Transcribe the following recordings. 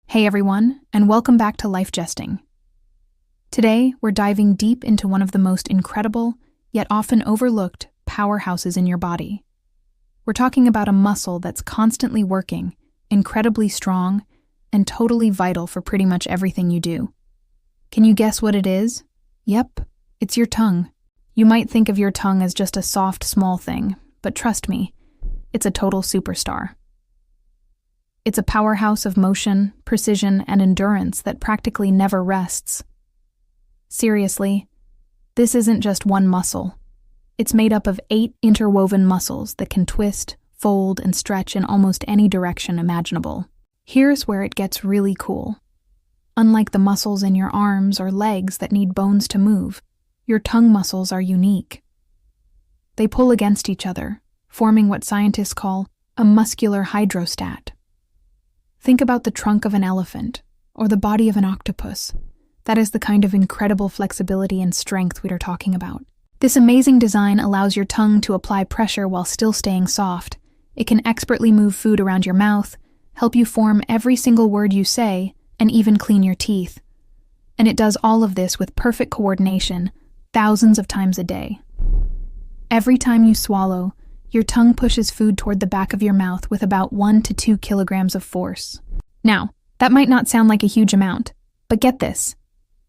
Hey everyone, and welcome back to Lifejesting. Today, we're diving deep into one of the most incredible, yet often overlooked, powerhouses in your body. We're talking about a muscle that's constantly working, incredibly strong, and totally vital for pretty much everything you do. Can you guess what it is? Yep, it's your tongue. You might think of your tongue as just a soft, small thing, but trust me, it's a total superstar. It's a powerhouse of motion, precision, and endurance that practically never rests. Seriously, this isn't just one muscle. It's made up of 8 interwoven muscles that can twist, fold, and stretch in almost any direction imaginable. Here's where it gets really cool. Unlike the muscles in your arms or legs that need bones to move, your tongue muscles are unique. They pull against each other, forming what scientists call a muscular hydrostat. Think about the trunk of an elephant or the body of an octopus. That is the kind of incredible flexibility and strength we are talking about. This amazing design allows your tongue to apply pressure while still staying soft. It can expertly move food around your mouth, help you form every single word you say, and even clean your teeth. And it does all of this with perfect coordination, thousands of times a day. Every time you swallow, your tongue pushes food toward the back of your mouth with about 1 to 2 kilograms of force. Now, that might not sound like a huge amount, but get this.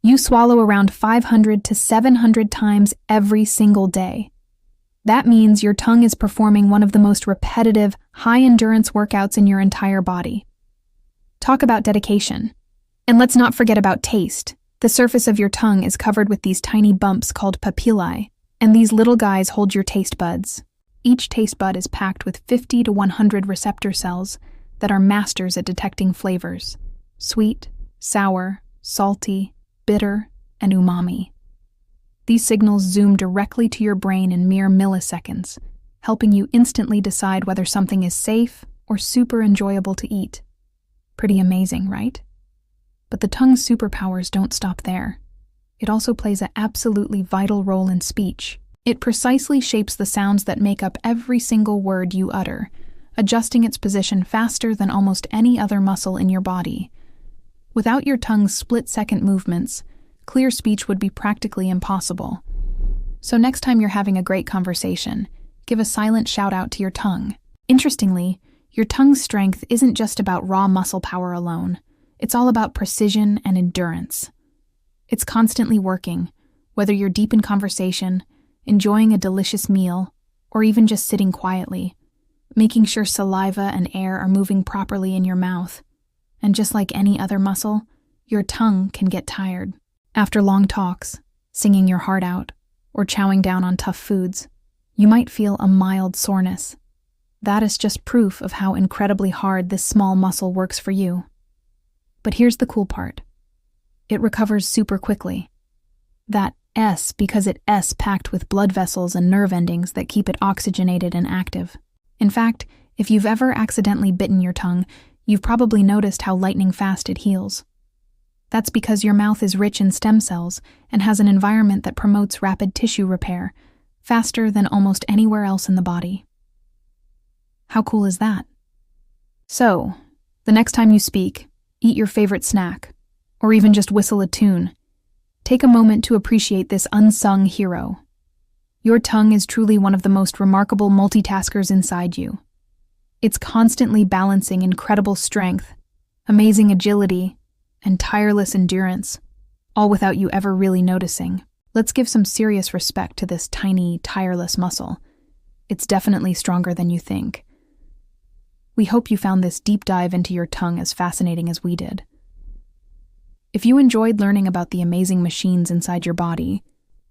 You swallow around 500 to 700 times every single day. That means your tongue is performing one of the most repetitive, high-endurance workouts in your entire body. Talk about dedication. And let's not forget about taste. The surface of your tongue is covered with these tiny bumps called papillae, and these little guys hold your taste buds. Each taste bud is packed with 50 to 100 receptor cells that are masters at detecting flavors: sweet, sour, salty, bitter, and umami. These signals zoom directly to your brain in mere milliseconds, helping you instantly decide whether something is safe or super enjoyable to eat. Pretty amazing, right? But the tongue's superpowers don't stop there. It also plays an absolutely vital role in speech. It precisely shapes the sounds that make up every single word you utter, adjusting its position faster than almost any other muscle in your body. Without your tongue's split-second movements, clear speech would be practically impossible. So next time you're having a great conversation, give a silent shout-out to your tongue. Interestingly, your tongue's strength isn't just about raw muscle power alone. It's all about precision and endurance. It's constantly working, whether you're deep in conversation, enjoying a delicious meal, or even just sitting quietly, making sure saliva and air are moving properly in your mouth. And just like any other muscle, your tongue can get tired. After long talks, singing your heart out, or chowing down on tough foods, you might feel a mild soreness. That is just proof of how incredibly hard this small muscle works for you. But here's the cool part. It recovers super quickly. That S because it's packed with blood vessels and nerve endings that keep it oxygenated and active. In fact, if you've ever accidentally bitten your tongue, you've probably noticed how lightning fast it heals. That's because your mouth is rich in stem cells and has an environment that promotes rapid tissue repair, faster than almost anywhere else in the body. How cool is that? So, the next time you speak, eat your favorite snack, or even just whistle a tune, take a moment to appreciate this unsung hero. Your tongue is truly one of the most remarkable multitaskers inside you. It's constantly balancing incredible strength, amazing agility, and tireless endurance, all without you ever really noticing. Let's give some serious respect to this tiny, tireless muscle. It's definitely stronger than you think. We hope you found this deep dive into your tongue as fascinating as we did. If you enjoyed learning about the amazing machines inside your body,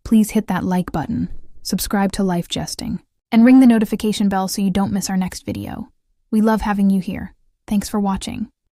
please hit that like button, subscribe to Lifejesting, and ring the notification bell so you don't miss our next video. We love having you here. Thanks for watching.